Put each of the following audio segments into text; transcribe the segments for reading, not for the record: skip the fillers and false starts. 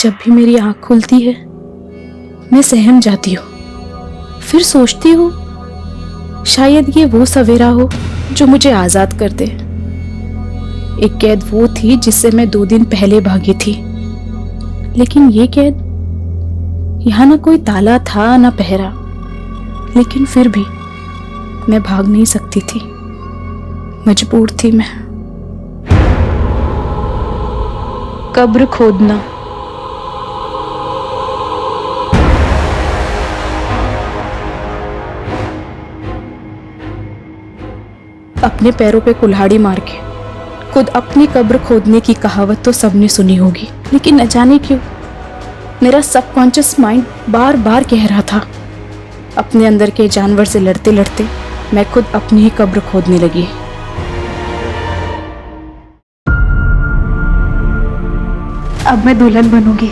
जब भी मेरी आंख खुलती है मैं सहम जाती हूँ। फिर सोचती हूँ शायद ये वो सवेरा हो जो मुझे आजाद कर दे। एक कैद वो थी जिससे मैं 2 दिन पहले भागी थी, लेकिन ये कैद, यहाँ ना कोई ताला था ना पहरा, लेकिन फिर भी मैं भाग नहीं सकती थी, मजबूर थी मैं। कब्र खोदना। अपने पैरों पे कुल्हाड़ी मार के खुद अपनी कब्र खोदने की कहावत तो सबने सुनी होगी, लेकिन न जाने क्यों मेरा सबकॉन्शियस माइंड बार बार कह रहा था। अपने अंदर के जानवर से लड़ते लड़ते मैं खुद अपनी ही कब्र खोदने लगी। अब मैं दुल्हन बनूंगी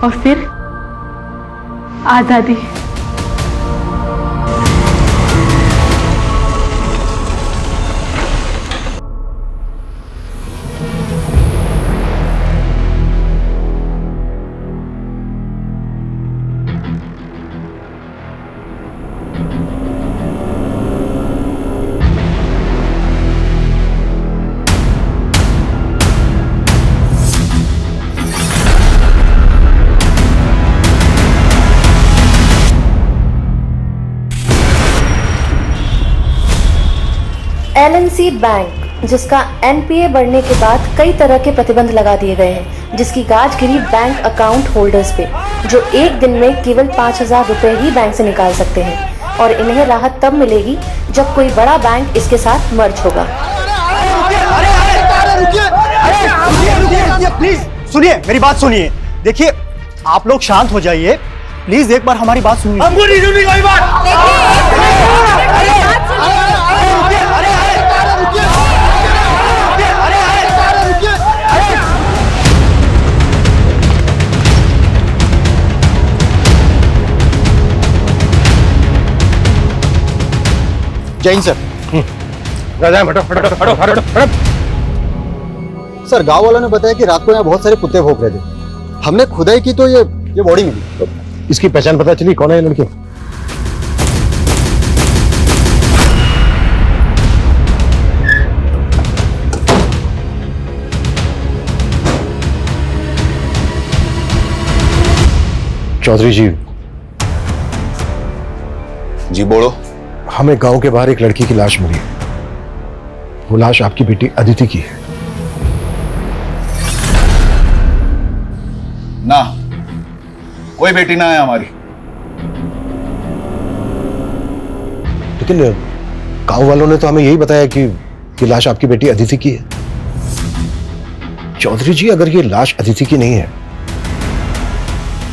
और फिर आजादी। LNC बैंक, जिसका NPA बढ़ने के बाद कई तरह के प्रतिबंध लगा दिए गए हैं, जिसकी गाज गिरी बैंक अकाउंट होल्डर्स पे, जो एक दिन में केवल 5,000 रुपए ही बैंक से निकाल सकते हैं, और इन्हें राहत तब मिलेगी जब कोई बड़ा बैंक इसके साथ मर्ज होगा। प्लीज सुनिए, मेरी बात सुनिए। देखिए, आप लोग शांत हो जाइए प्लीज, एक बार हमारी बात सुनिए। हमको नहीं सुननी कोई बात। जैन सर। सर, गांव वालों ने बताया कि रात को यहाँ बहुत सारे कुत्ते भौंक रहे थे। हमने खुदाई की तो ये बॉडी मिली। इसकी पहचान पता चली? कौन है ये लड़की? चौधरी जी। जी बोलो। हमें गांव के बाहर एक लड़की की लाश मिली है। वो लाश आपकी बेटी अदिति की है। ना, कोई बेटी ना है हमारी। लेकिन गांव वालों ने तो हमें यही बताया कि लाश आपकी बेटी अदिति की है। चौधरी जी, अगर ये लाश अदिति की नहीं है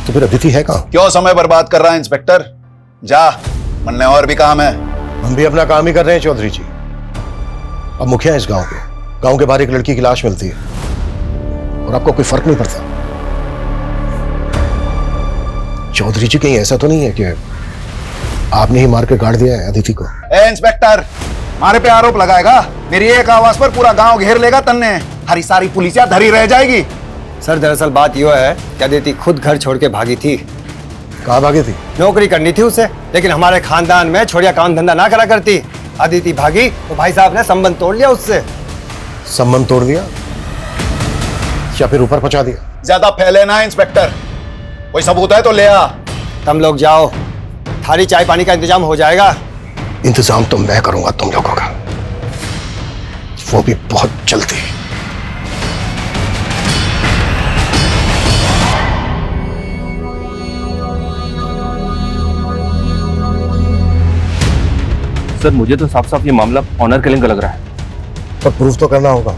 तो फिर अदिति है कहां? क्यों समय बर्बाद कर रहा है इंस्पेक्टर? जा, मन में और भी काम है। हम भी अपना काम ही कर रहे हैं चौधरी जी। अब मुखिया है इस गांव के। गांव के बाहर एक लड़की की लाश मिलती है और आपको कोई फर्क नहीं पड़ता। चौधरी जी, कहीं ऐसा तो नहीं है कि आपने ही मार के गाड़ दिया है अदिति को? ए इंस्पेक्टर, हमारे पे आरोप लगाएगा? मेरी एक आवाज पर पूरा गांव घेर लेगा तन्ने। हरी सारी पुलिसिया धरी रह जाएगी। सर, दरअसल बात यह है कि अदिति खुद घर छोड़ के भागी थी। कहाँ भागी थी? नौकरी करनी थी उसे, लेकिन हमारे खानदान में छोड़िया काम धंधा ना करा करती। अदिति भागी तो भाई साहब ने संबंध तोड़ लिया उससे। संबंध तोड़ दिया या फिर ऊपर पहुंचा दिया? ज्यादा फैले ना इंस्पेक्टर, कोई सबूत है तो ले आ। तुम लोग जाओ, थाली चाय पानी का इंतजाम हो जाएगा। इंतजाम तो मैं करूंगा तुम लोगों का, वो भी बहुत जल्दी। सर, मुझे तो साफ साफ ये मामला ऑनर किलिंग का लग रहा है। पर प्रूफ तो करना होगा।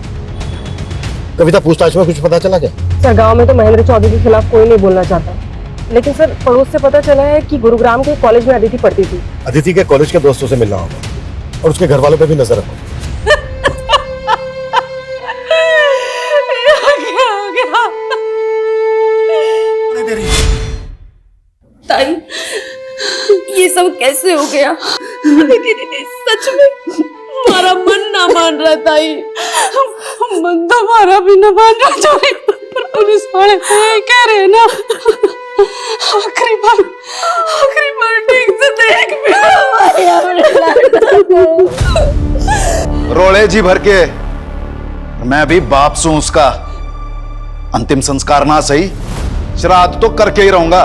कविता, पूछताछ में कुछ पता चला क्या? सर, गांव में तो महेंद्र चौधरी के खिलाफ कोई नहीं बोलना चाहता, लेकिन सर पड़ोस से पता चला है कि गुरुग्राम के कॉलेज में अदिति पढ़ती थी। अदिति के कॉलेज के दोस्तों से मिलना होगा और उसके घर वालों पे भी नजर रखो। ताई, ये सब कैसे हो गया? सच में हमारा मन ना मान रहा ताई, मन तो हमारा भी ना मान रहा। पुलिस वाले तो यही कह रहे हैं ना, आखिरी बार ठीक से देख भी हमारे अपने को। रोले जी भर के मैं भी बाप सू उसका। अंतिम संस्कार ना सही, श्राद्ध तो करके ही रहूंगा।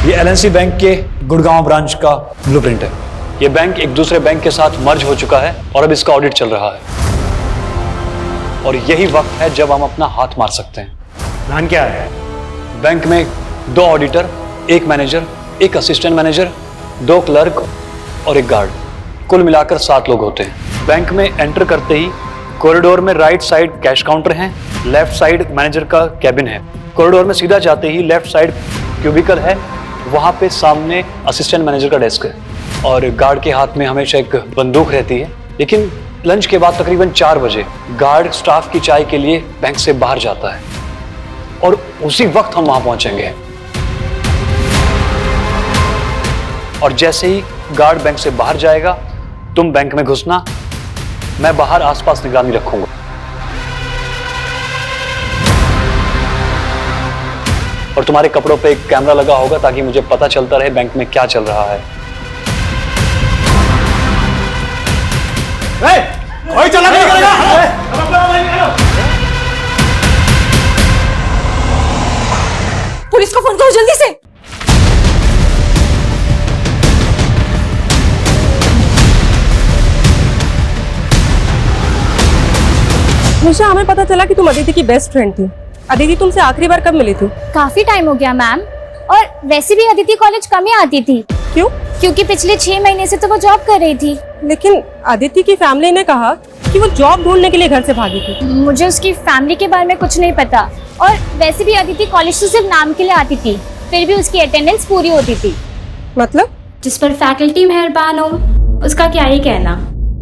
ये एलएनसी बैंक के गुड़गांव ब्रांच का ब्लूप्रिंट है। ये बैंक एक दूसरे बैंक के साथ मर्ज हो चुका है और अब इसका ऑडिट चल रहा है, और यही वक्त है जब हम अपना हाथ मार सकते हैं। प्लान क्या है? बैंक में 2 auditor, 1 manager, 1 assistant manager, 2 clerk और 1 गार्ड, कुल मिलाकर 7 लोग होते हैं। बैंक में एंटर करते ही कॉरिडोर में राइट साइड कैश काउंटर है, लेफ्ट साइड मैनेजर का कैबिन है। कॉरिडोर में सीधा जाते ही लेफ्ट साइड क्यूबिकल है, वहां पे सामने असिस्टेंट मैनेजर का डेस्क है, और गार्ड के हाथ में हमेशा एक बंदूक रहती है। लेकिन लंच के बाद तकरीबन 4 बजे गार्ड स्टाफ की चाय के लिए बैंक से बाहर जाता है, और उसी वक्त हम वहां पहुंचेंगे। और जैसे ही गार्ड बैंक से बाहर जाएगा, तुम बैंक में घुसना, मैं बाहर आसपास निगरानी रखूंगा। और तुम्हारे कपड़ों पे एक कैमरा लगा होगा ताकि मुझे पता चलता रहे बैंक में क्या चल रहा है। कोई चला नहीं करेगा। पुलिस को फोन करो जल्दी से। निशा, हमें पता चला कि तुम अदिति की बेस्ट फ्रेंड थी। अदिति तुमसे आखिरी बार कब मिली थी? काफी टाइम हो गया मैम, और वैसे भी अदिति कॉलेज कम ही आती थी। क्यों? क्योंकि पिछले 6 महीने से तो वो जॉब कर रही थी। लेकिन अदिति की फैमिली ने कहा कि वो जॉब ढूंढने के लिए घर से भागी थी। मुझे उसकी फैमिली के बारे में कुछ नहीं पता, और वैसे भी अदिति कॉलेज तो सिर्फ नाम के लिए आती थी, फिर भी उसकी अटेंडेंस पूरी होती थी। मतलब? जिस पर फैकल्टी मेहरबान हो, उसका क्या ही कहना।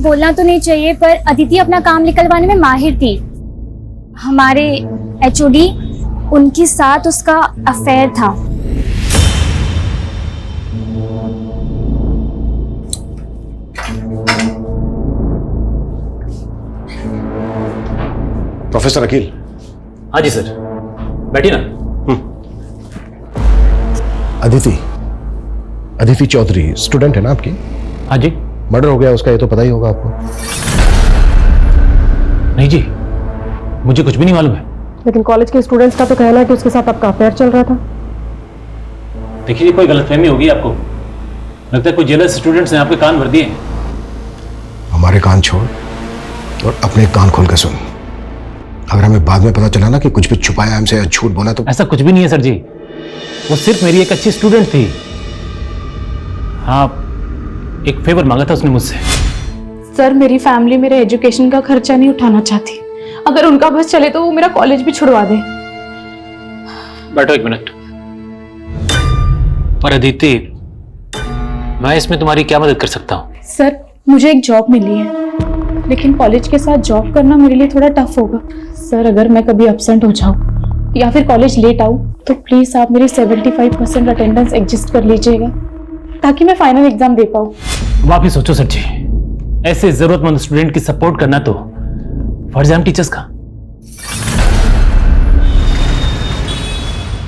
बोलना तो नहीं चाहिए, पर अदिति अपना काम निकलवाने में माहिर थी। हमारे एचओडी, उनके साथ उसका अफेयर था। प्रोफेसर अकील। हाँ जी सर, बैठिए ना। अदिति चौधरी स्टूडेंट है ना आपकी? हाँ जी। मर्डर हो गया उसका, ये तो पता ही होगा आपको। नहीं जी, मुझे कुछ भी नहीं मालूम है। लेकिन कॉलेज के स्टूडेंट्स का तो कहना है कि उसके साथ आपका अफेयर चल रहा था। देखिए, कोई गलतफहमी होगी आपको। लगता है कोई जेलस स्टूडेंट्स ने आपके कान भर दिए। हमारे कान छोड़ और अपने कान खोल कर सुन। अगर हमें बाद में पता चला ना कि कुछ भी छुपाया हमसे या झूठ बोला तो। ऐसा कुछ भी नहीं है सर जी, वो सिर्फ मेरी एक अच्छी स्टूडेंट थी। हाँ, एक फेवर मांगा था उसने मुझसे। सर, मेरी फैमिली मेरे एजुकेशन का खर्चा नहीं उठाना चाहती। अगर उनका बस चले तो वो मेरा कॉलेज भी छुड़वा दे। बैठो 1 मिनट। पर अदिति, मैं इसमें तुम्हारी क्या मदद कर सकता हूँ? सर, मुझे एक जॉब मिली है, लेकिन कॉलेज के साथ जॉब करना मेरे लिए थोड़ा टफ होगा। सर, अगर मैं कभी एब्सेंट हो जाऊँ या फिर कॉलेज लेट आऊँ तो प्लीज आप मेरी 75% अटेंडेंस एडजस्ट कर लीजिएगा, ताकि मैं फाइनल एग्जाम दे पाऊँ। वापिस सोचो सर जी, ऐसे जरूरतमंद स्टूडेंट की सपोर्ट करना तो फर्ज है हम टीचर्स का।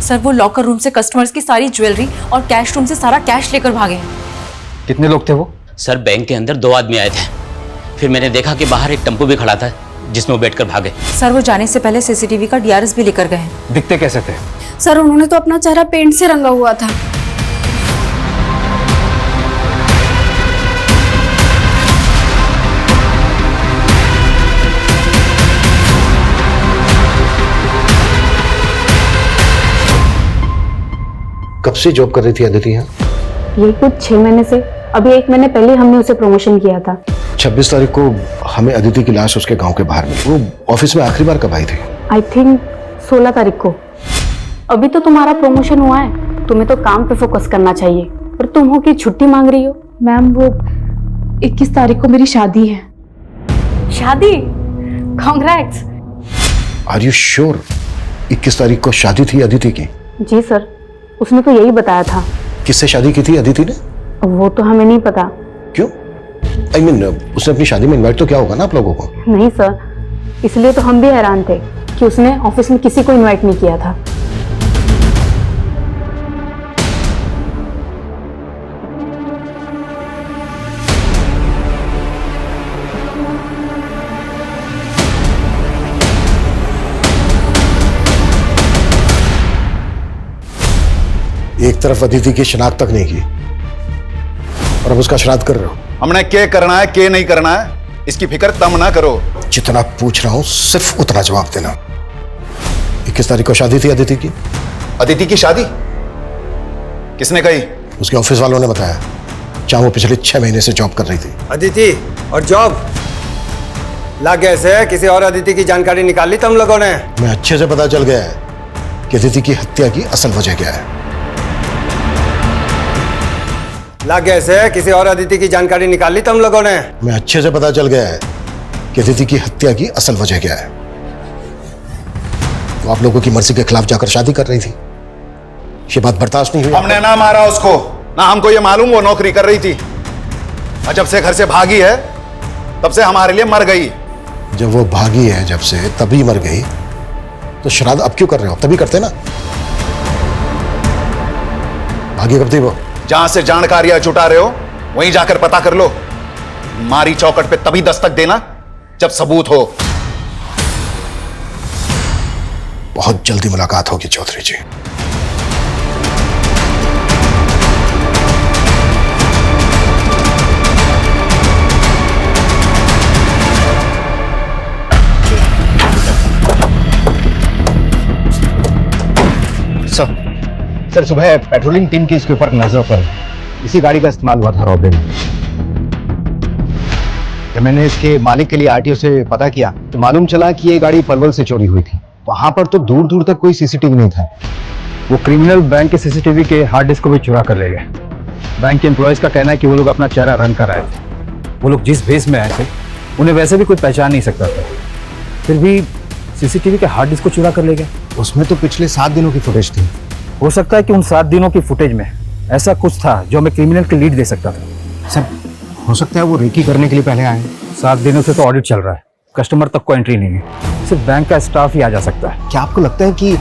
सर, वो लॉकर रूम से कस्टमर्स की सारी ज्वेलरी और कैश रूम से सारा कैश लेकर भागे हैं। कितने लोग थे वो? सर, बैंक के अंदर 2 आदमी आए थे, फिर मैंने देखा कि बाहर एक टेम्पो भी खड़ा था जिसमें वो बैठकर भागे। सर, वो जाने से पहले सीसीटीवी का डीआरएस भी लेकर गए हैं। दिखते कैसे थे? सर, उन्होंने तो अपना चेहरा पेंट से रंगा हुआ था। कब से जॉब कर रही थी अदिति यहाँ? ये कुछ 6 महीने से। अभी 1 महीने पहले हमने उसे प्रमोशन किया था। 26 तारीख को हमें अदिति की लाश उसके गांव के बाहर मिली। वो ऑफिस में आखिरी बार कब आई थी? आई थिंक 16 तारीख को। अभी तो तुम्हारा प्रमोशन हुआ है, तुम्हें तो काम पे फोकस करना चाहिए, और तुम हो कि छुट्टी मांग रही हो। मैम, वो 21 तारीख को मेरी शादी है। शादी? कांग्रेट्स। आर यू श्योर 21 तारीख को शादी थी अदिति की? जी सर, उसने तो यही बताया था। किससे शादी की थी अदिति ने? वो तो हमें नहीं पता। क्यों? I mean, उसने अपनी शादी में इनवाइट तो किया होगा ना आप लोगों को? नहीं सर, इसलिए तो हम भी हैरान थे कि उसने ऑफिस में किसी को इनवाइट नहीं किया था। एक तरफ अदिति की शिनाख्त तक नहीं की और अब उसका श्राद्ध कर रहे हो। हमने क्या करना है क्या नहीं करना है इसकी फिक्र तम ना करो। जितना पूछ रहा हूं सिर्फ उतना जवाब देना। 21 तारीख को शादी थी अदिति की। अदिति की शादी किसने कही? उसके ऑफिस वालों ने बताया, जहां वो पिछले 6 महीने से जॉब कर रही थी। अदिति और जॉब लग गए से किसी और अदिति की जानकारी निकाल ली तुम लोगों ने? मैं अच्छे से पता चल गया है कि अदिति की हत्या की असल वजह क्या है। लग गए से किसी और अदिति की जानकारी निकाल ली तुम लोगों ने? मैं अच्छे से पता चल गया है कि अदिति की हत्या की असल वजह क्या है। वो आप लोगों की मर्जी के खिलाफ जाकर शादी कर रही थी। ये बात बर्दाश्त नहीं हुई। हमने ना मारा उसको, ना हमको ये मालूम वो नौकरी कर रही थी। और जब से घर से भागी है तब से हमारे लिए मर गई। जब वो भागी है जब से तभी मर गई, तो श्राद्ध अब क्यों कर रहे हो? तभी करते ना। भागी कब थी वो? जहां से जानकारियां जुटा रहे हो वहीं जाकर पता कर लो। मारी चौकट पे तभी दस्तक देना जब सबूत हो। बहुत जल्दी मुलाकात होगी चौधरी जी। सर सुबह पेट्रोलिंग टीम की इसके ऊपर नजर पर इसी गाड़ी का इस्तेमाल हुआ था रॉबरी में। जब मैंने इसके मालिक के लिए आरटीओ से पता किया तो मालूम चला कि ये गाड़ी पलवल से चोरी हुई थी। वहां पर तो दूर दूर तक कोई सीसीटीवी नहीं था। वो क्रिमिनल बैंक के सीसीटीवी के हार्ड डिस्क को भी चुरा कर ले गए। बैंक के एम्प्लॉयज का कहना है कि वो लोग अपना चेहरा रन कर आए थे। वो लोग जिस भेस में आए थे उन्हें वैसे भी कोई पहचान नहीं सकता था, फिर भी सीसीटीवी के हार्ड डिस्क को चुरा कर ले गए। उसमें तो पिछले 7 दिनों की फुटेज थी। हो सकता है कि उन 7 दिनों की फुटेज में ऐसा कुछ था जो हमें क्रिमिनल की लीड दे सकता था। सर हो सकता है वो रेकी करने के लिए पहले आए। 7 दिनों से तो ऑडिट चल रहा है, कस्टमर तक को एंट्री नहीं है, सिर्फ बैंक का स्टाफ ही आ जा सकता है। क्या आपको लगता है कि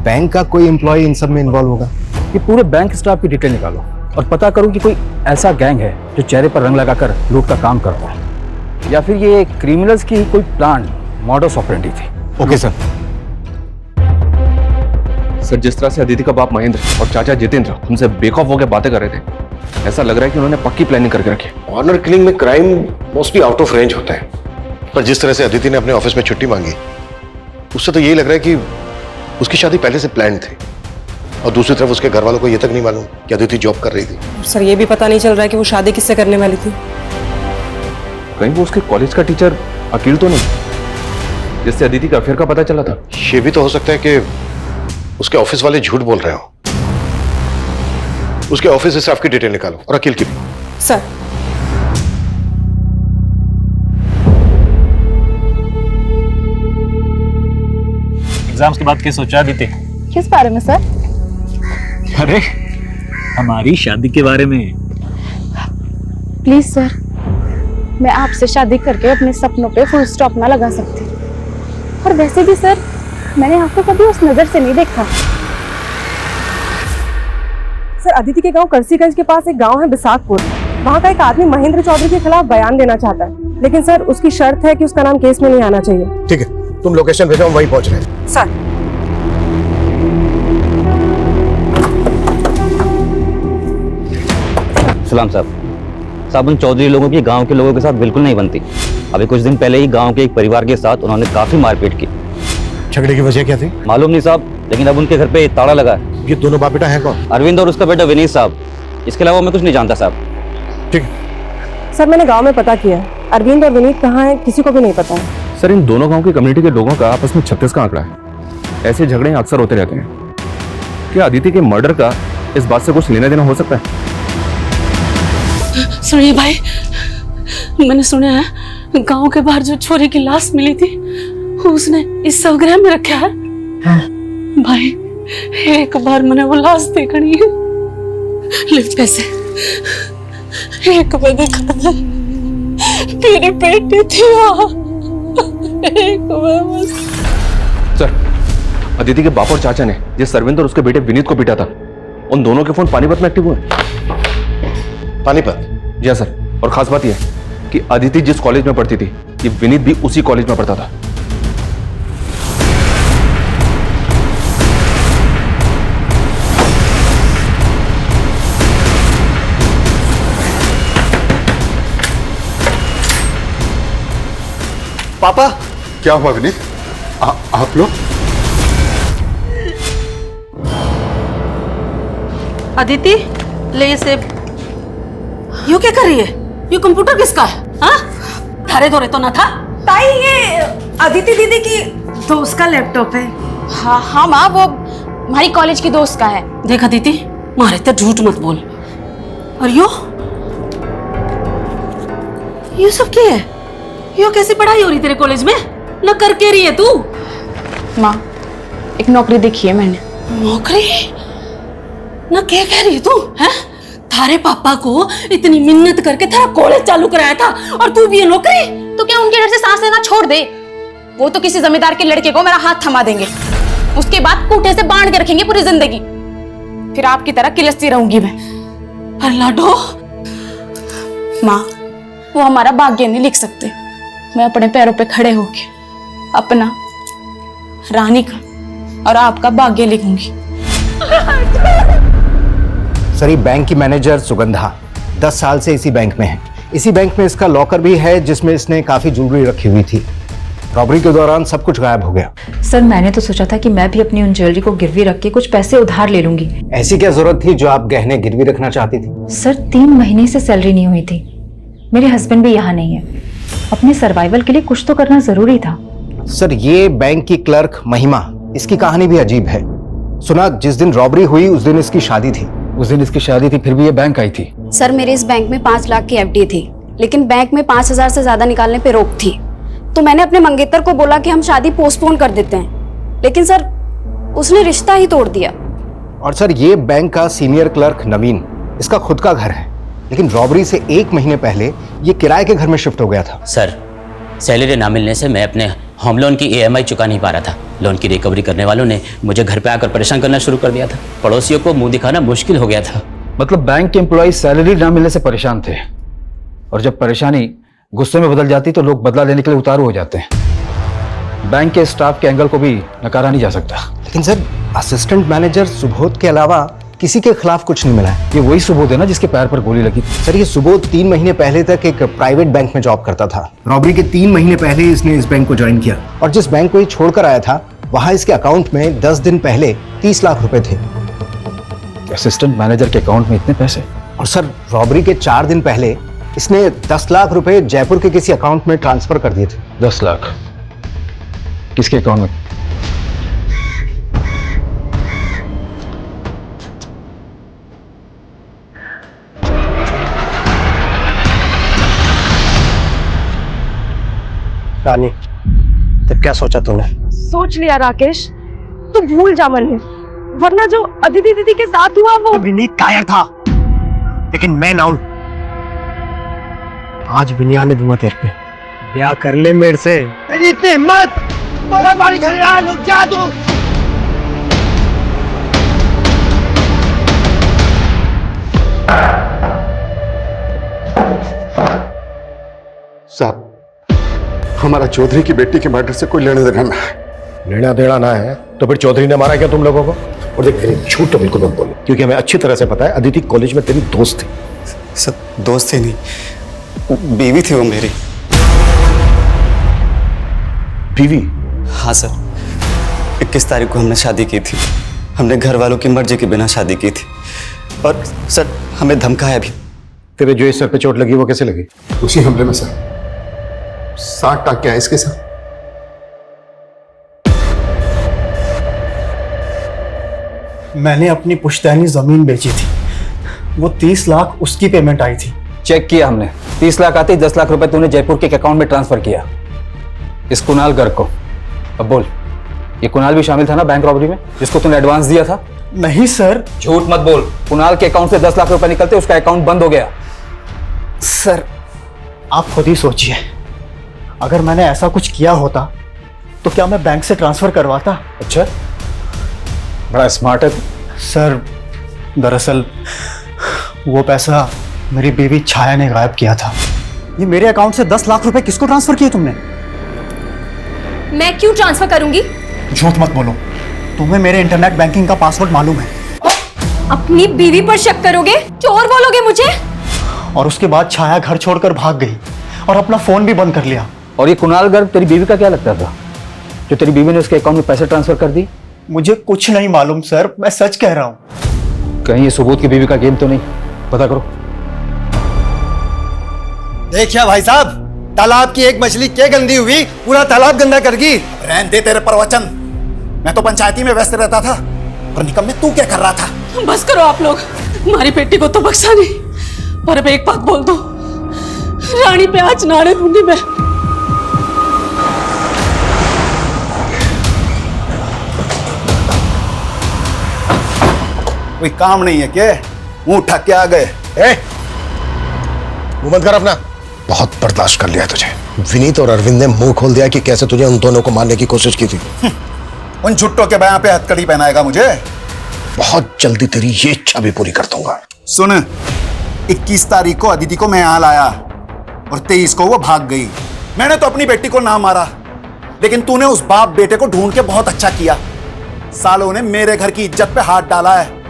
बैंक का कोई एम्प्लॉय इन सब में इन्वॉल्व होगा? कि पूरे बैंक स्टाफ की डिटेल निकालो और पता करो कि कोई ऐसा गैंग है जो चेहरे पर रंग लगाकर लूट का काम करता है, या फिर ये क्रिमिनल्स की कोई प्लान मॉडस ऑपरेंडी थी। Okay sir. सर जिस तरह से अदिति का बाप महेंद्र और चाचा जितेंद्र हमसे बेखौफ होकर बातें कर रहे थे, ऐसा लग रहा है कि उन्होंने पक्की प्लानिंग करके रखी। ऑनर किलिंग में crime mostly out of range होता है, पर जिस तरह से अदिति ने अपने ऑफिस में छुट्टी मांगी उससे तो यही लग रहा है कि उसकी शादी पहले से प्लान थी। और दूसरी तरफ उसके घर वालों को यह तक नहीं मालूम कि अदिति जॉब कर रही थी। सर ये भी पता नहीं चल रहा है कि वो शादी किससे करने वाली थी। कहीं वो उसके कॉलेज का टीचर अकील तो नहीं, जिससे अदिति का अफेयर का पता चला था? ये भी तो हो सकता है कि उसके ऑफिस वाले झूठ बोल रहे हो। उसके ऑफिस स्टाफ की डिटेल निकालो और अकील की भी। सर एग्जाम्स के बाद क्या सोचा अदिति? किस बारे में सर? अरे हमारी शादी के बारे में। प्लीज सर, मैं आपसे शादी करके अपने सपनों पे फुल स्टॉप ना लगा सकती। और वैसे भी सर, मैंने आपको कभी उस नजर से नहीं देखा। सर अदिति के गांव करसीगंज के पास एक गांव है बिसाकपुर, वहाँ का एक आदमी महेंद्र चौधरी के खिलाफ बयान देना चाहता है, लेकिन सर उसकी शर्त है कि उसका नाम केस में नहीं आना चाहिए। ठीक है, तुम लोकेशन भेजो, हम वहीं पहुंच रहे हैं। सर सलाम साहब उन चौधरी लोगों की गांव के लोगों के साथ बिल्कुल नहीं बनती। अभी कुछ दिन पहले ही गांव के एक परिवार के साथ उन्होंने काफी मारपीट की। झगड़े की वजह क्या थी? मालूम नहीं साहब, लेकिन अब उनके घर पे ताला लगा है। ये दोनों बाप बेटा हैं कौन? अरविंद और उसका बेटा विनीत साहब। इसके अलावा मैं कुछ नहीं जानता साहब। ठीक। सर मैंने गांव में पता किया, अरविंद और विनीत कहाँ है किसी को भी नहीं पता है। सर इन दोनों गांव की कम्युनिटी के लोगों का आपस में 36 का आंकड़ा है। ऐसे झगड़े अक्सर होते रहते हैं। क्या अदिति के मर्डर का इस बात से कुछ लेना देना हो सकता है? सुनिए भाई, मैंने सुना है गांव के बाहर जो छोरी की लाश मिली थी उसने इस शवगृह में रखा है। भाई एक बार मैंने वो लाश देखनी है। ले पैसे, एक बार देखा था। मेरी बेटी थी वहाँ। एक बार बस। सर, अदिति के बाप और चाचा ने जिस सरविंद और उसके बेटे विनीत को पीटा था, उन दोनों के फोन पानीपत में एक्टिव हुए। पानीपत? जी हाँ सर, और खास बात यह है कि अदिति जिस कॉलेज में पढ़ती थी, ये विनीत भी उसी कॉलेज में पढ़ता था। पापा, क्या हुआ विनीत? आप लोग? अदिति, ले ये सेब। यू क्या कर रही है? ये कंप्यूटर किसका है? हाँ? थारे धोरे तो ना था? ताई, ये अदिति दीदी की दोस्त का लैपटॉप है। हाँ हाँ माँ, वो हमारी कॉलेज की दोस्त का है। देख अदिति, मारे तो झूठ मत बोल। और यो सब क्या है? यो कैसी पढ़ाई हो रही तेरे कॉलेज में? न करके रही है तू? माँ, एक नौकरी देखी है मैंने। नौकरी? न क्या कह रही है तू? हैं? थारे पापा को इतनी मिन्नत करके तेरा कॉलेज चालू कराया था और तू भी ये नौकरी? तो क्या उनके डर से सांस लेना छोड़ दे? वो तो किसी जमींदार के लड़के को मेरा हाथ थमा देंगे, उसके बाद कूटे से बांध के रखेंगे पूरी जिंदगी। फिर आपकी तरह किलसती रहूंगी मैं। पर लाडो, माँ, वो हमारा भाग्य नहीं लिख सकते। मैं अपने पैरों पे खड़े होके अपना, रानी का और आपका भाग्य लिखूंगी। सर, ये बैंक की मैनेजर सुगंधा 10 साल से इसी बैंक में है। इसी बैंक में इसका लॉकर भी है जिसमें इसने काफी ज्वेलरी रखी हुई थी। रॉबरी के दौरान सब कुछ गायब हो गया। सर, मैंने तो सोचा था कि मैं भी अपनी उन ज्वेलरी को गिरवी रख के कुछ पैसे उधार ले लूंगी। ऐसी क्या जरूरत थी जो आप गहने गिरवी रखना चाहती थी? सर, 3 महीने से सैलरी नहीं हुई थी। मेरे हस्बैंड भी यहाँ नहीं है। अपने सर्वाइवल के लिए कुछ तो करना जरूरी था। सर, ये बैंक की क्लर्क महिमा, इसकी कहानी भी अजीब है। सुना जिस दिन रॉबरी हुई उस दिन इसकी शादी थी। उस दिन इसकी शादी थी, फिर भी ये बैंक आई थी। सर, मेरे इस बैंक में 5 लाख की एफडी थी, लेकिन बैंक में 5,000 से ज्यादा निकालने पे रोक थी। तो मैंने अपने मंगेतर को बोला कि हम शादी पोस्टपोन कर देते हैं, लेकिन सर उसने रिश्ता ही तोड़ दिया। और सर, ये बैंक का सीनियर क्लर्क नवीन, इसका खुद का घर है, लेकिन रॉबरी से 1 महीने पहले ये किराए के घर में शिफ्ट हो गया था। सर, सैलरी ना मिलने से मैं अपने होम लोन की EMI चुका नहीं पा रहा था। लोन की रिकवरी करने वालों ने मुझे घर पे आकर परेशान करना शुरू कर दिया था। पड़ोसियों को मुंह दिखाना मुश्किल हो गया था। मतलब बैंक के एम्प्लॉय सैलरी ना मिलने से परेशान थे, और जब परेशानी गुस्से में बदल जाती तो लोग बदला लेने के लिए उतारू हो जाते हैं। बैंक के स्टाफ के एंगल को भी नकारा नहीं जा सकता। लेकिन सर, असिस्टेंट मैनेजर सुबोध के अलावा किसी के खिलाफ कुछ नहीं मिला है। ये वही सुबोध है ना जिसके पैर पर गोली लगी? सर, ये सुबोध 3 महीने पहले तक एक प्राइवेट बैंक में जॉब करता था। रॉबरी के 3 महीने पहले इसने इस बैंक को ज्वाइन किया, और जिस बैंक को ये छोड़कर आया था वहां इसके अकाउंट में 10 दिन पहले 30 लाख रुपए थे। असिस्टेंट मैनेजर के अकाउंट में इतने पैसे? और सर, रॉबरी के 4 दिन पहले इसने 10 लाख रुपए जयपुर के किसी अकाउंट में ट्रांसफर कर दिए थे। 10 लाख किसके अकाउंट में? रानी, तब क्या सोचा तूने? सोच लिया राकेश, तू भूल जा मन में, वरना जो अदिति दीदी के साथ हुआ वो। विनीत कायर था, लेकिन मैं ना हूं। आज भी नहीं आने दूंगा तेरे पे। ब्याह कर ले मेरे से। इतने मत जा तू। साहब, हमारा चौधरी की बेटी के मर्डर से कोई लेना देना ना है। लेना देना ना है तो फिर चौधरी ने मारा क्या तुम लोगों को? और देख, मेरी झूठ तो बिल्कुल मत बोलो, क्योंकि हमें अच्छी तरह से पता है अदिति कॉलेज में तेरी दोस्त थी। सब दोस्त ही नहीं, बीवी थी वो मेरी। बीवी? हाँ सर, 21 तारीख को हमने शादी की थी। हमने घर वालों की मर्जी के बिना शादी की थी, और सर हमें धमकाया भी। तेरे जो इस सर पे चोट लगी वो कैसे लगी? उसी हमले में सर 60 टाँके हैं इसके साथ। मैंने अपनी पुश्तैनी जमीन बेची थी, वो 30 लाख उसकी पेमेंट आई थी। चेक किया हमने, 30 लाख आते ही 10 लाख रुपए तूने जयपुर के अकाउंट में ट्रांसफर किया इस कुणाल गर्ग को। अब बोल, ये कुणाल भी शामिल था ना बैंक रॉबरी में जिसको तूने एडवांस दिया था? नहीं सर। झूठ मत बोल। कुणाल के अकाउंट से 10 लाख रुपए निकलते उसका अकाउंट बंद हो गया। सर, आप खुद ही सोचिए, अगर मैंने ऐसा कुछ किया होता तो क्या मैं बैंक से ट्रांसफर करवाता? अच्छा, बड़ा स्मार्ट है। सर दरअसल वो पैसा मेरी बीवी छाया ने गायब किया था। ये मेरे अकाउंट से 10 लाख रुपए किसको ट्रांसफर किए तुमने? मैं क्यों ट्रांसफर करूंगी? झूठ मत बोलो, तुम्हें मेरे इंटरनेट बैंकिंग का पासवर्ड मालूम है। अपनी बीवी पर शक करोगे? चोर बोलोगे मुझे? और उसके बाद छाया घर छोड़कर भाग गई और अपना फोन भी बंद कर लिया। और ये कुणाल गर्ग तेरी बीवी का क्या लगता था जो तेरी बीवी ने उसके अकाउंट में पैसे ट्रांसफर कर दी? मुझे कुछ नहीं मालूम सर, मैं सच कह रहा हूँ। कहीं ये सुबोध की बीवी का गेम तो नहीं? पता करो। देखिए भाई साहब, तालाब की एक मछली क्या गंदी हुई, पूरा तालाब गंदा कर गई। रहने दे तेरे प्रवचन, मैं तो पंचायती में व्यस्त रहता था, और निकम्मे तू क्या कर रहा था? बस करो आप लोग, हमारी बेटी को तो बख्शा नहीं, पर अब एक बात बोल दो, रानी पे आज नाड़े दूंगी मैं। कोई काम नहीं है क्या? मुंह उठा के आ गए। मुंह बंद कर अपना। बहुत बर्दाश्त कर लिया तुझे। विनीत और अरविंद ने मुंह खोल दिया कि कैसे तुझे उन दोनों को मारने की कोशिश की थी। उन छुट्टों के बयां पे हथकड़ी पहनाएगा मुझे? बहुत जल्दी तेरी ये इच्छा भी पूरी कर दूंगा। सुन, 21 तारीख को अदिति को मैं यहाँ लाया और 23 को वो भाग गई। मैंने तो अपनी बेटी को ना मारा, लेकिन तूने उस बाप बेटे को ढूंढ के बहुत अच्छा किया। सालों ने मेरे घर की इज्जत पे हाथ डाला है।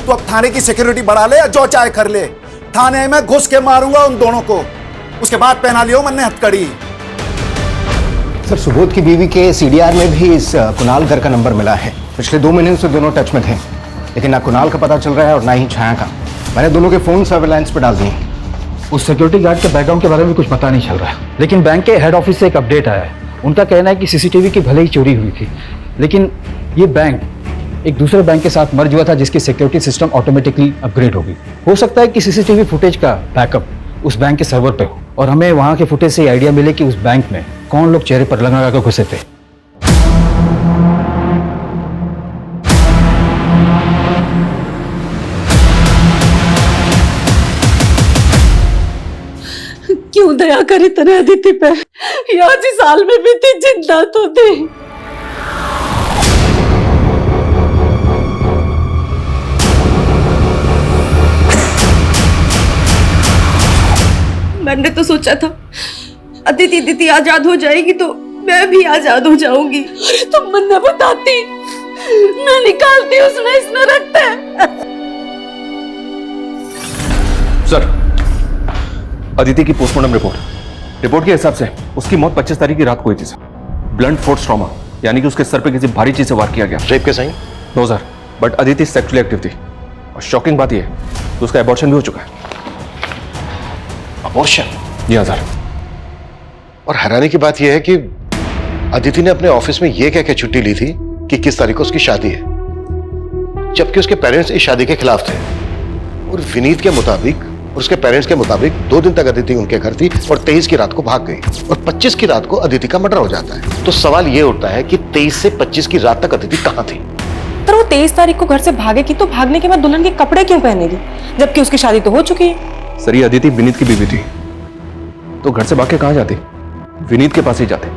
तू अब थाने की सिक्योरिटी बढ़ा ले या जो चाहे कर ले, थाने में घुस के मारूंगा उन दोनों को। उसके बाद पहना लियो मैंने हथकड़ी। सर सुबोध की बीवी के सीडीआर में भी इस कुणाल घर का नंबर मिला है। पिछले 2 महीने से दोनों टच में थे, लेकिन ना कुणाल का पता चल रहा है और ना ही छाया का। मैंने दोनों के फोन सर्विलांस पे डाल दिए। उस सिक्योरिटी गार्ड के बैकग्राउंड के बारे में कुछ पता नहीं चल रहा है, लेकिन बैंक के हेड ऑफिस से एक अपडेट आया है। उनका कहना है कि सीसीटीवी की भले ही चोरी हुई थी, लेकिन ये बैंक एक दूसरे बैंक के साथ मर्ज हुआ था जिसकी सिक्योरिटी सिस्टम ऑटोमेटिकली अपग्रेड होगी। हो सकता है कि सीसीटीवी फुटेज का बैकअप उस बैंक के सर्वर पे हो और हमें वहां के फुटेज से आइडिया मिले कि उस बैंक में कौन लोग चेहरे पर लगा कर घुसे थे। क्यों दया करी तने अदिति पे? यार जी साल में भी थी जिंदा तो थी। मैंने तो सोचा था अदिति दीदी आजाद हो जाएगी तो मैं भी आजाद हो जाऊंगी। अरे तुम मन न बताती, मैं निकालती उसमें इसमें रखते। सर, अदिति की पोस्टमार्टम रिपोर्ट के हिसाब से उसकी मौत 25 तारीख की रात को हुई थी सर। ब्लंट फोर्स ट्रॉमा, यानी कि उसके सर पे किसी भारी चीज से वार किया गया। रेप के sign? No sir, but Aditi sexually active थी और शॉकिंग बात यह है तो उसका एबॉर्शन भी हो चुका है। अबॉर्शन? जी हाँ सर। और हैरानी की बात यह है कि अदिति ने अपने ऑफिस में यह कह के छुट्टी ली थी कि 21 तारीख को उसकी शादी है, जबकि उसके पेरेंट्स इस शादी के खिलाफ थे। और विनीत के मुताबिक और उसके पेरेंट्स के मुताबिक 2 दिन तक अदिति उनके घर थी और 23 की रात को भाग गई और 25 की रात को अदिति का मर्डर हो जाता है। तो सवाल यह उठता है कि 23 से 25 की रात तक अदिति कहां थी? पर वो 23 तारीख को घर से भागेगी तो भागने के बाद दुल्हन के कपड़े क्यों पहनेगी, जबकि उसकी शादी तो हो चुकी है? सर, ये अदिति विनीत की बीवी थी, तो घर से भाग के कहां जाती? विनीत के पास ही जाते।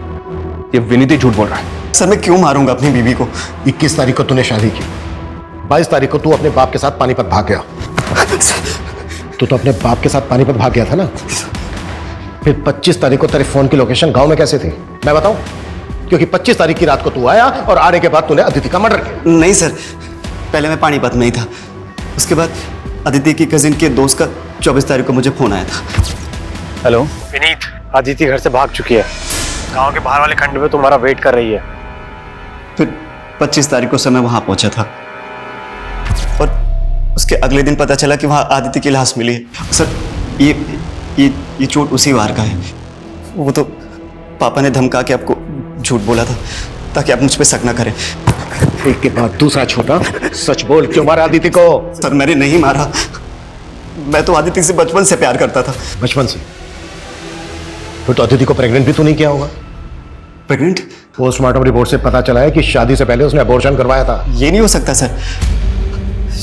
ये विनीत ही झूठ बोल रहा है। सर मैं क्यों मारूंगा अपनी बीवी को? 21 तारीख को तूने शादी की, 22 तारीख को तू अपने बाप के साथ पानीपत भाग गया। तू तो अपने बाप के साथ पानीपत भाग गया था ना? फिर 25 तारीख को तेरे फोन की लोकेशन गांव में कैसे थी मैं बताऊं? क्योंकि 25 तारीख की रात को तू आया और आने के बाद तूने अदिति का मर्डर किया। नहीं सर, पहले मैं पानीपत में ही था, उसके बाद अदिति की कजिन के दोस्त का 24 तारीख को मुझे फोन आया था। हेलो विनीत, अदिति घर से भाग चुकी है, गांव के बाहर वाले खंड में तुम्हारा वेट कर रही है। फिर 25 तारीख को मैं वहां पहुंचा था और उसके अगले दिन पता चला कि वहां आदिति की लाश मिली है। सर ये चोट उसी वार का है। वो तो पापा ने धमका के आपको झूठ बोला था ताकि आप मुझ पे शक ना करें। एक के बाद दूसरा छोटा सच बोल, क्यों मारा आदिति को? सर मैंने नहीं मारा, मैं तो आदिति से बचपन से प्यार करता था। बचपन से? फिर तो अदिति को प्रेग्नेंट भी तो नहीं किया होगा? प्रेग्नेंट? पोस्टमार्टम रिपोर्ट से पता चला है कि शादी से पहले उसने अबॉर्शन करवाया था। ये नहीं हो सकता सर,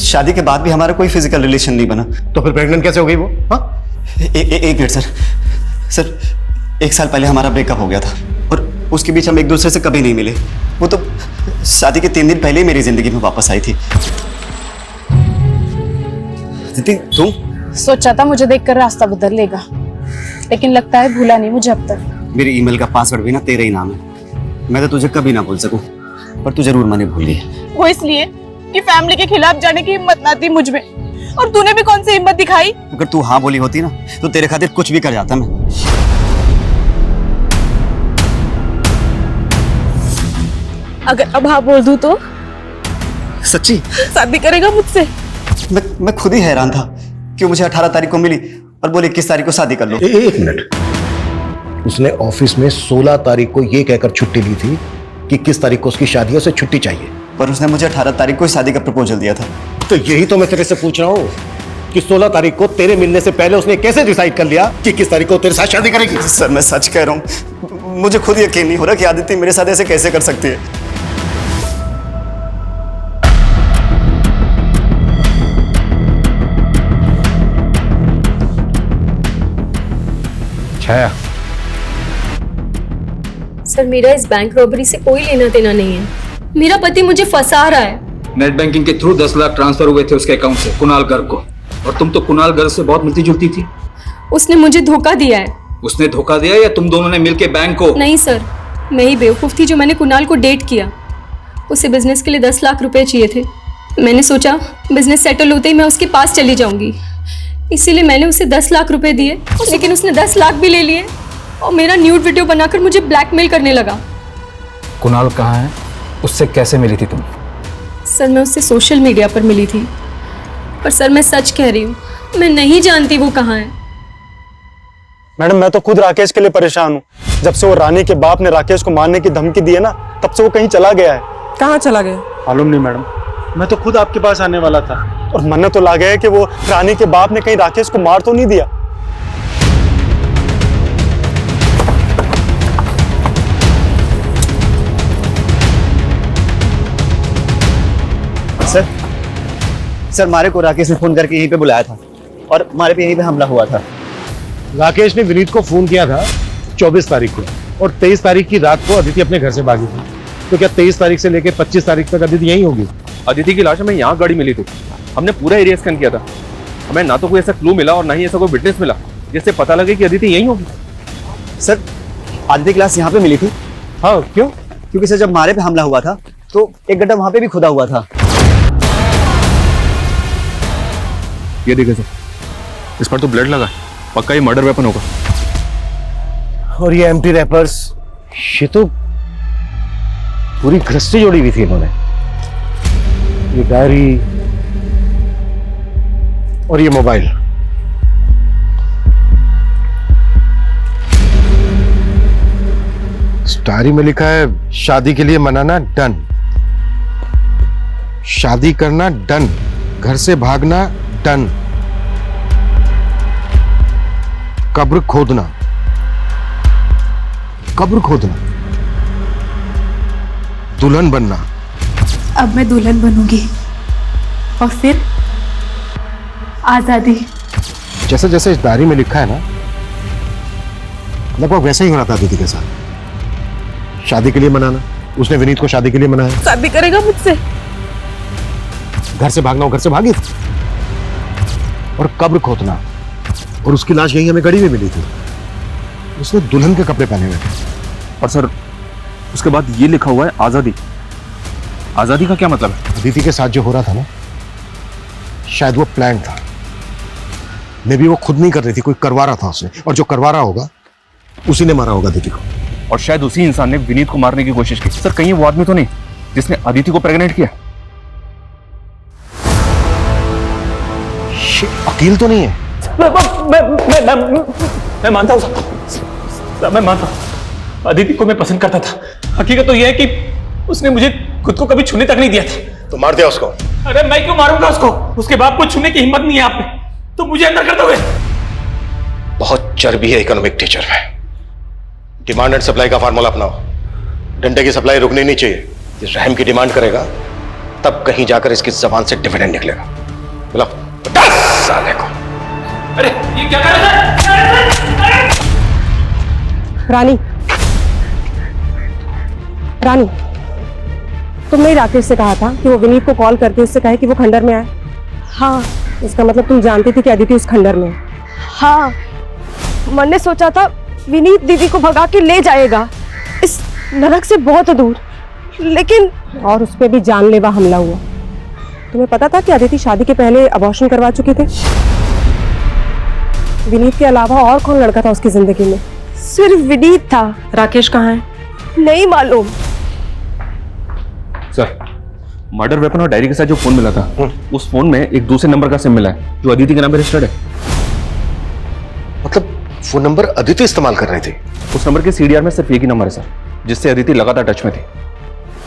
शादी के बाद भी हमारा कोई फिजिकल रिलेशन नहीं बना। तो फिर प्रेग्नेंट कैसे हो गई वो? हाँ? एक मिनट सर, सर 1 साल पहले हमारा ब्रेकअप हो गया था और उसके बीच हम एक दूसरे से कभी नहीं मिले। वो तो शादी के 3 दिन पहले ही मेरी जिंदगी में वापस आई थी। दीदी तुम? सोचा था मुझे देखकर रास्ता बदल लेगा, लेकिन लगता है भूला नहीं मुझे अब तक। मेरी ईमेल का पासवर्ड भी ना तेरा ही नाम है। मैं तो तुझे कभी ना भूल सकूं, पर तू जरूर मैंने भूल ली। वो इसलिए कि फैमिली के खिलाफ जाने की हिम्मत ना थी मुझ में, और तूने भी कौन सी हिम्मत दिखाई? अगर तू हाँ बोली होती ना तो तेरे खातिर कुछ भी कर जाता मैं। अगर अब हाँ बोल दूं तो? सच्ची? शादी करेगा मुझसे? मैं खुद ही हैरान था कि मुझे 18 तारीख को मिली और बोले 21 तारीख को शादी कर लो। एक मिनट, उसने ऑफिस में 16 तारीख को ये कहकर छुट्टी ली थी कि 21 तारीख को उसकी शादी है, उसे छुट्टी चाहिए। पर उसने मुझे 18 तारीख को शादी का प्रपोजल दिया था। तो यही तो मैं तेरे से पूछ रहा हूँ कि 16 तारीख को तेरे मिलने से पहले उसने कैसे डिसाइड कर लिया कि 21 तारीख को तेरे साथ शादी करेगी? सर मैं सच कह रहा हूँ, मुझे खुद यकीन नहीं हो रहा कि आदित्य मेरे साथ ऐसे कैसे कर सकती है। छाया, सर मेरा इस बैंक रॉबरी से कोई लेना देना नहीं है। मेरा पति मुझे फंसा रहा है। नेट बैंकिंग के थ्रू 10 लाख ट्रांसफर हुए थे उसके अकाउंट से कुणाल गर्ग को, और तुम तो कुणाल गर्ग से बहुत मिलती जुलती थी। उसने मुझे धोखा दिया है। उसने धोखा दिया या तुम दोनों ने मिलकर बैंक को? नहीं सर, मैं ही बेवकूफ थी जो मैंने कुणाल को डेट किया। उसे बिजनेस के लिए 10 लाख रुपए चाहिए थे। मैंने सोचा बिजनेस सेटल होते ही मैं उसके पास चली जाऊंगी, इसीलिए मैंने उसे 10 लाख रुपए दिए, लेकिन उसने 10 लाख भी ले लिए और मेरा न्यूड वीडियो बनाकर मुझे ब्लैकमेल करने लगा। कुणाल कहाँ है? उससे कैसे मिली थी तुम? सर मैं उससे सोशल मीडिया पर मिली थी, पर सर मैं सच कह रही हूँ, मैं नहीं जानती वो कहाँ है। मैडम मैं तो खुद राकेश के लिए परेशान हूँ। जब से वो रानी के बाप ने राकेश को मारने की धमकी दी है ना, तब से वो कहीं चला गया है। कहाँ चला गया? मालूम नहीं मैडम, मैं तो खुद आपके पास आने वाला था और मन तो ला गया है कि वो रानी के बाप ने कहीं राकेश को मार तो नहीं दिया। सर मारे को राकेश ने फोन करके यहीं पे बुलाया था और मारे पे यहीं पे हमला हुआ था। राकेश ने विनीत को फोन किया था 24 तारीख को, और 23 तारीख की रात को अदिति अपने घर से भागी थी। तो क्या 23 तारीख से लेकर 25 तारीख तक अदिति यहीं होगी? अदिति की लाश हमें यहाँ गाड़ी मिली थी। हमने पूरा एरिया स्कैन किया था। हमें ना तो कोई ऐसा क्लू मिला और ना ही ऐसा कोई विटनेस मिला जिससे पता लगे कि अदिति यहीं होगी। सर आदित्य की लाश यहाँ पे मिली थी। हाँ क्यों? क्योंकि सर जब मारे पे हमला हुआ था तो एक गड्ढा वहां पे भी खुदा हुआ था। ये देखिए सर, इस पर तो ब्लड लगा, पक्का ये मर्डर वेपन होगा। और ये एम्प्टी रैपर्स, ये तो पूरी गृहस्थी जोड़ी हुई थी इन्होंने। ये डायरी और ये मोबाइल। इस डायरी में लिखा है शादी के लिए मनाना डन, शादी करना डन, घर से भागना डन, कब्र खोदना, कब्र खोदना, दुल्हन बनना। अब मैं दुल्हन बनूंगी और फिर आजादी। जैसे जैसे इस डायरी में लिखा है ना, लगभग वैसा ही हो रहा था दीदी के साथ। शादी के लिए मनाना, उसने विनीत को शादी के लिए मनाया। शादी करेगा मुझसे? घर से भागना, वो घर से भागी थी। और कब्र खोदना, और उसकी लाश यही हमें गड़ी में मिली थी। उसने दुल्हन के कपड़े पहने हुए थे। और सर उसके बाद ये लिखा हुआ है आजादी। आजादी का क्या मतलब है? अदिति के साथ जो हो रहा था ना, शायद वो प्लान था। मे भी वो खुद नहीं कर रही थी, कोई करवा रहा था उसने, और जो करवा रहा होगा उसी ने मारा होगा अदिति को। और शायद उसी इंसान ने विनीत को मारने की कोशिश की। सर कहीं वो आदमी तो नहीं जिसने अदिति को प्रेग्नेंट किया? अकील तो नहीं है? मैं मानता हूँ साहब, मैं मानता हूँ अदिति को मैं पसंद करता था। हकीकत तो यह है कि उसने मुझे खुद को कभी छूने तक नहीं दिया था। तो मार दिया उसको? अरे मैं क्यों मारूंगा उसको? उसके बाप को छूने की हिम्मत नहीं है आप में, तो मुझे अंदर कर दोगे? बहुत चर्बी है इकोनॉमिक टीचर में। डिमांड एंड सप्लाई का फार्मूला अपनाओ। डंडे की सप्लाई रुकनी नहीं चाहिए। इस रहम की डिमांड करेगा तब कहीं जाकर इसकी जबान से डिविडेंड निकलेगा। बुलाओ साले को। अरे ये क्या कर रहे हैं? रानी, रानी, तुमने राकेश से कहा था कि वो विनीत को कॉल करके उससे कहे कि वो खंडर में आए। हाँ। इसका मतलब तुम जानती थी कि अदिति उस खंडर में है। हाँ, मैंने सोचा था विनीत दीदी को भगा के ले जाएगा इस नरक से बहुत दूर, लेकिन और उस पर भी जानलेवा हमला हुआ। तुम्हें पता था कि अदिति शादी के पहले अबॉर्शन करवा चुके थे? विनीत के अलावा और कौन लड़का था उसकी जिंदगी में? सिर्फ विनीत था। राकेश कहाँ है? नहीं मालूम। सर, मर्डर वेपन और डायरी के साथ जो फोन मिला था, उस फोन में एक दूसरे नंबर का सिम मिला है जो अदिति के नाम पे रजिस्टर्ड है। मतलब फोन नंबर अदिति इस्तेमाल कर रही थी? उस नंबर के सीडीआर में सिर्फ एक ही नंबर है सर, जिससे अदिति लगातार टच में थी,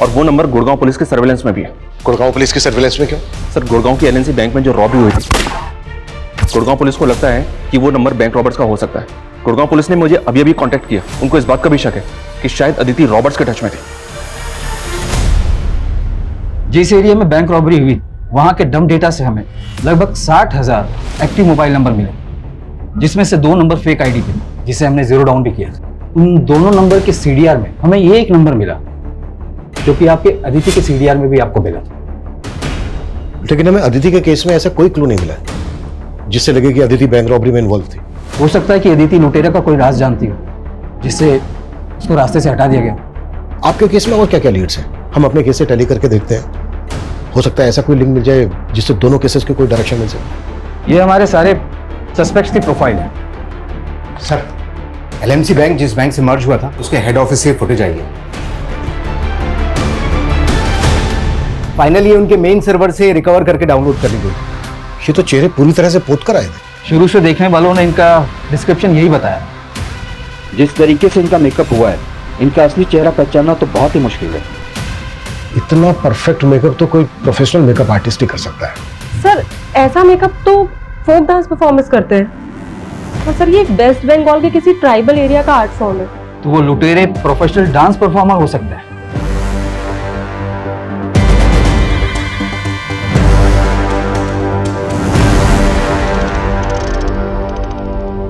और वो नंबर गुड़गांव पुलिस के सर्वेलेंस में भी है। गुड़गांव पुलिस की सर्वेलेंस में क्यों? सर, गुड़गांव की एलएनसी बैंक में जो रॉबरी हुई थी, गुड़गांव पुलिस को लगता है कि वो नंबर बैंक रॉबर्ट्स का हो सकता है। गुड़गांव पुलिस ने मुझे अभी अभी कांटेक्ट किया, उनको इस बात का भी शक है कि शायद अदिति रॉबर्ट्स के टच में थी। जिस एरिया में बैंक रॉबरी हुई, वहां के डम डेटा से हमें लगभग 60,000 एक्टिव मोबाइल नंबर मिले, जिसमें से 2 नंबर फेक आईडी थे, जिसे हमने जीरो डाउन भी किया। उन दोनों नंबर के सीडीआर में हमें ये एक नंबर मिला, जो कि आपके अदिति के सीडीआर में भी आपको मिला। लेकिन हमें अदिति के केस में ऐसा कोई क्लू नहीं मिला जिससे लगे कि अदिति बैंक रॉबरी में इन्वॉल्व थी। हो सकता है कि अदिति लुटेरा का कोई राज जानती हो, जिससे उसको रास्ते से हटा दिया गया। आपके केस में और क्या क्या लीड्स हैं? हम अपने केस से टैली करके देखते हैं, हो सकता है ऐसा कोई लिंक मिल जाए जिससे दोनों केसेस की कोई डायरेक्शन मिल सके। ये हमारे सारे सस्पेक्ट्स की प्रोफाइल है। सर, एलएमसी बैंक जिस बैंक से मर्ज हुआ था, उसके हेड ऑफिस से फुटेज आई है। फाइनली उनके मेन सर्वर से रिकवर करके डाउनलोड कर ली गई। ये तो चेहरे पूरी तरह से पोत कर आए थे। शुरू से देखने वालों ने इनका डिस्क्रिप्शन यही बताया। जिस तरीके से इनका मेकअप हुआ है, इनका असली चेहरा पहचानना तो बहुत ही मुश्किल है। इतना परफेक्ट मेकअप तो कोई प्रोफेशनल मेकअप आर्टिस्ट ही कर सकता है। सर, ऐसा मेकअप तो फोक डांस परफॉर्मेंस करते हैं, और सर ये वेस्ट बंगाल के किसी ट्राइबल एरिया का आर्ट फॉर्म है। तो वो लुटेरे प्रोफेशनल डांस परफॉर्मर हो सकता है।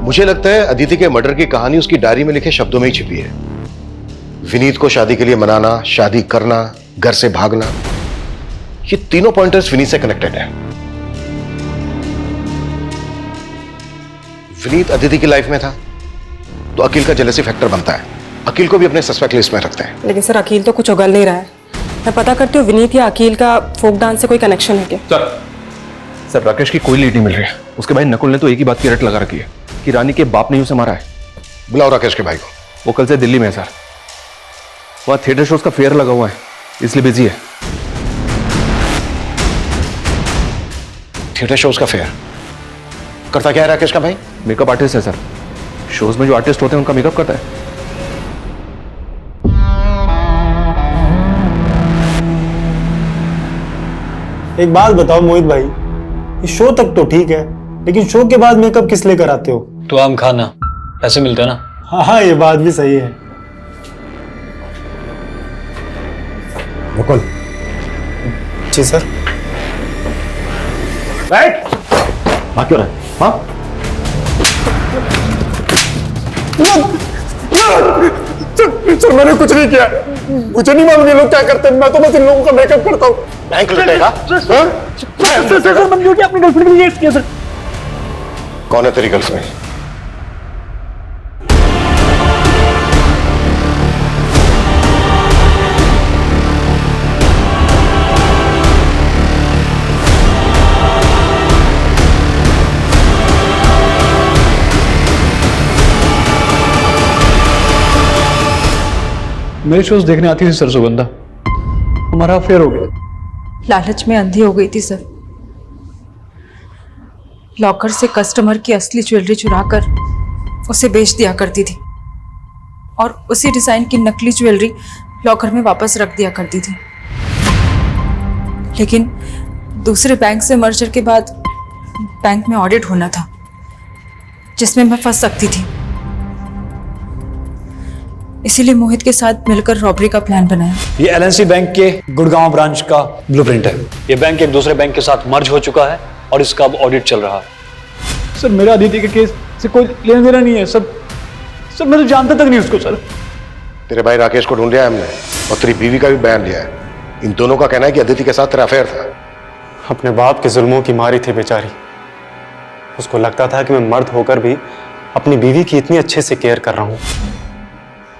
मुझे लगता है अदिति के मर्डर की कहानी उसकी डायरी में लिखे शब्दों में ही छिपी है। विनीत को शादी के लिए मनाना, शादी करना, घर से भागना, ये तीनों पॉइंटर्स विनीत से कनेक्टेड है। विनीत अदिति की लाइफ में था तो अकील का जेलसी फैक्टर बनता है। अकील को भी अपने सस्पेक्ट लिस्ट में रखते हैं। लेकिन सर, अकील तो कुछ उगल नहीं रहा है। मैं पता करती हूँ विनीत या अकील का फोक डांस से कोई कनेक्शन है क्या? सर, राकेश की कोई लीड नहीं मिल रही है। उसके भाई नकुल ने तो एक ही बात की रट लगा रखी है कि रानी के बाप ने उसे मारा है। बुलाओ राकेश के भाई को। वो कल से दिल्ली में है सर, वहां थिएटर शोज का फेयर लगा हुआ है, इसलिए बिजी है। थिएटर शोज का फेयर करता क्या है राकेश का भाई? मेकअप आर्टिस्ट है सर, शोज में जो आर्टिस्ट होते हैं उनका मेकअप करता है। एक बात बताओ मोहित भाई, ये शो तक तो ठीक है, लेकिन शो के बाद मेकअप किस लिए कराते हो? तो आम खाना पैसे मिलते हैं ना। हाँ, ये बात भी सही है। नकुल। जी सर। बैठ। हाँ, क्यों रहा? हाँ? सर, मैंने कुछ नहीं किया, मुझे नहीं मालूम ये लोग क्या करते हैं। मैं तो बस इन लोगों का मेकअप करता हूँ। बैंक लुटेगा? सर, मैंने जो किया अपनी गर्लफ्रेंड के लिए किया सर। कौन है तेरी गर्लफ्रेंड? मेरे शोज देखने आती थी सर सुगंधा, हमारा अफेयर हो गया। लालच में अंधी हो गई थी सर। लॉकर से कस्टमर की असली ज्वेलरी चुराकर उसे बेच दिया करती थी, और उसी डिजाइन की नकली ज्वेलरी लॉकर में वापस रख दिया करती थी। लेकिन दूसरे बैंक से मर्जर के बाद बैंक में ऑडिट होना था, जिसमें मैं फंस सकती थी। इसीलिए मोहित के साथ मिलकर रॉबरी का प्लान बनाया। ये एलएनसी बैंक के गुड़गांव ब्रांच का ब्लूप्रिंट है। ये बैंक एक दूसरे बैंक के साथ मर्ज हो चुका है और इसका अब ऑडिट चल रहा है। सर, मेरा अदिति के केस से कोई लेना देना नहीं है। सब सर मैं तो जानता तक नहीं उसको सर। तेरे भाई राकेश को ढूंढ लिया है हमने और तेरी बीवी का भी बयान लिया है। इन दोनों का कहना है कि अदिति के साथ तेरा अफेयर था। अपने बाप के जुल्मों की मारी थी बेचारी। उसको लगता था कि मैं मर्द होकर भी अपनी बीवी की इतनी अच्छे से केयर कर रहा हूं,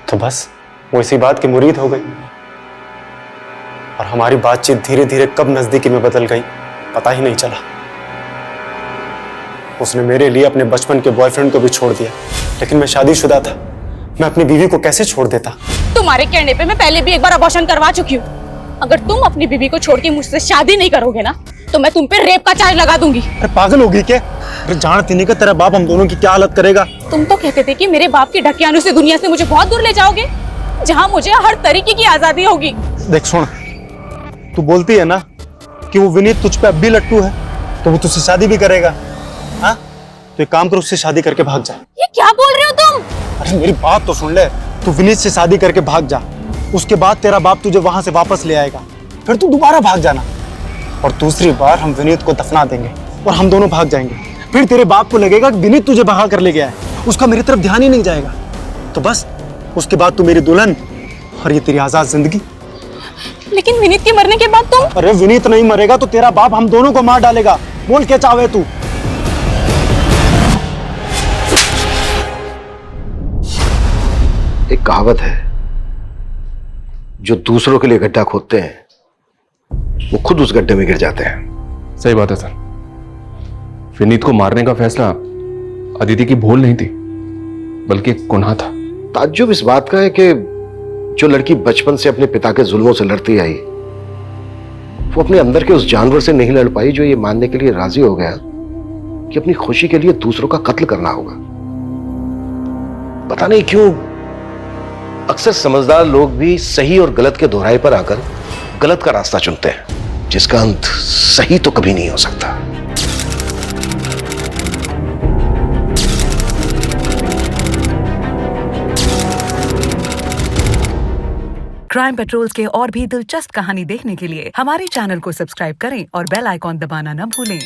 तो बस वो इसी बात की मुरीद हो गई। और हमारी बातचीत धीरे धीरे कब नजदीकी में बदल गई पता ही नहीं चला। उसने मेरे लिए अपने बचपन के बॉयफ्रेंड को भी छोड़ दिया, लेकिन मैं शादीशुदा था। मैं अपनी बीवी को कैसे छोड़ देता? तुम्हारे कहने पे मैं पहले भी एक बार अबॉर्शन करवा चुकी हूँ। अगर तुम अपनी बीवी को छोड़ के मुझसे शादी नहीं करोगे ना तो मैं तुम पे रेप का चार्ज लगा दूंगी। अरे पागल होगी क्या? अरे जानती नहीं कि तेरा बाप हम दोनों की क्या हालत करेगा। तुम तो कहते थे कि मेरे बाप के ढकियानों से दुनिया से मुझे बहुत दूर ले जाओगे, जहाँ मुझे हर तरीके की आजादी होगी। देख सुन, तू बोलती है ना कि वो विनीत तुझ पे अब भी लट्टू है, तो वो तुझसे शादी भी करेगा। हाँ तो एक काम कर, उससे शादी करके भाग जा। ये क्या बोल रहे हो तुम? अरे मेरी बात तो सुन ले। तू विनीत से शादी करके भाग जा, उसके बाद तेरा बाप तुझे वहां से वापस ले आएगा, फिर तू दोबारा भाग जाना और दूसरी बार हम विनीत को दफना देंगे और हम दोनों भाग जाएंगे। फिर तेरे बाप को लगेगा कि विनीत तुझे भगा कर ले गया है, उसका मेरी तरफ ध्यान ही नहीं जाएगा। तो बस उसके बाद तू मेरी दुल्हन और ये तेरी आजाद जिंदगी। लेकिन विनीत के मरने के बाद तुम? अरे विनीत नहीं मरेगा तो तेरा बाप हम दोनों को मार डालेगा। बोल क्या चाहे तू। एक कहावत है, जो दूसरों के लिए गड्ढा खोदते हैं वो खुद उस गड्ढे में गिर जाते हैं। सही बात है सर। विनीत को मारने का फैसला अदिति की भूल नहीं थी, बल्कि एक गुनाह था। ताज्जुब इस बात का है कि जो लड़की बचपन से अपने पिता के जुल्मों से लड़ती आई, वो अपने अंदर के उस जानवर से नहीं लड़ पाई जो ये मानने के लिए राजी हो गया कि अपनी खुशी के लिए दूसरों का कत्ल करना होगा। पता नहीं क्यों अक्सर समझदार लोग भी सही और गलत के दोहराए पर आकर गलत का रास्ता चुनते हैं, जिसका अंत सही तो कभी नहीं हो सकता। क्राइम पेट्रोल्स के और भी दिलचस्प कहानी देखने के लिए हमारे चैनल को सब्सक्राइब करें और बेल आइकॉन दबाना न भूलें।